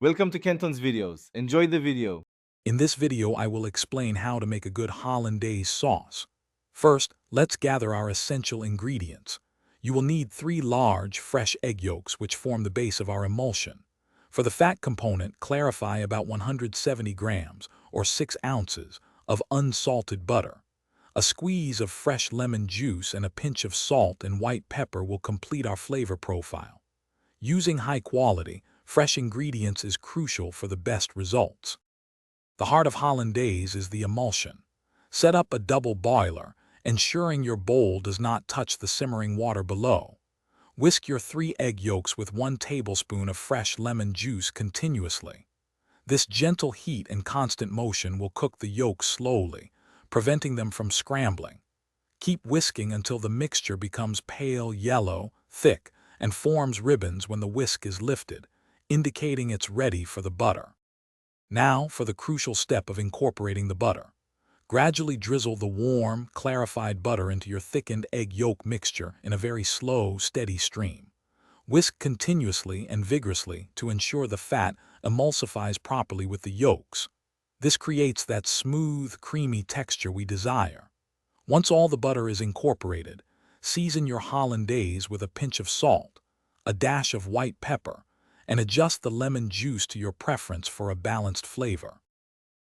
Welcome to Kenton's videos. Enjoy the video. In this video, I will explain how to make a good Hollandaise sauce. First, let's gather our essential ingredients. You will need 3 large, fresh egg yolks, which form the base of our emulsion. For the fat component, clarify about 170 grams, or 6 ounces, of unsalted butter. A squeeze of fresh lemon juice and a pinch of salt and white pepper will complete our flavor profile. Using high-quality, fresh ingredients is crucial for the best results. The heart of Hollandaise is the emulsion. Set up a double boiler, ensuring your bowl does not touch the simmering water below. Whisk your 3 egg yolks with 1 tablespoon of fresh lemon juice continuously. This gentle heat and constant motion will cook the yolks slowly, preventing them from scrambling. Keep whisking until the mixture becomes pale yellow, thick, and forms ribbons when the whisk is lifted, indicating it's ready for the butter. Now for the crucial step of incorporating the butter. Gradually drizzle the warm, clarified butter into your thickened egg yolk mixture in a very slow, steady stream. Whisk continuously and vigorously to ensure the fat emulsifies properly with the yolks. This creates that smooth, creamy texture we desire. Once all the butter is incorporated, season your Hollandaise with a pinch of salt, a dash of white pepper, and adjust the lemon juice to your preference for a balanced flavor.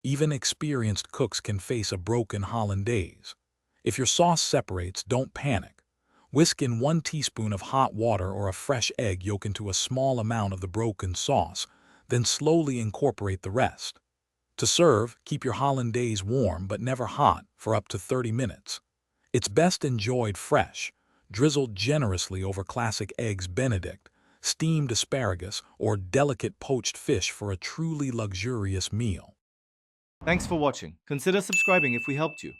Even experienced cooks can face a broken Hollandaise. If your sauce separates, don't panic. Whisk in 1 teaspoon of hot water or a fresh egg yolk into a small amount of the broken sauce, then slowly incorporate the rest. To serve, keep your Hollandaise warm but never hot for up to 30 minutes. It's best enjoyed fresh, drizzled generously over classic eggs Benedict, steamed asparagus, or delicate poached fish for a truly luxurious meal. Thanks for watching. Consider subscribing if we helped you.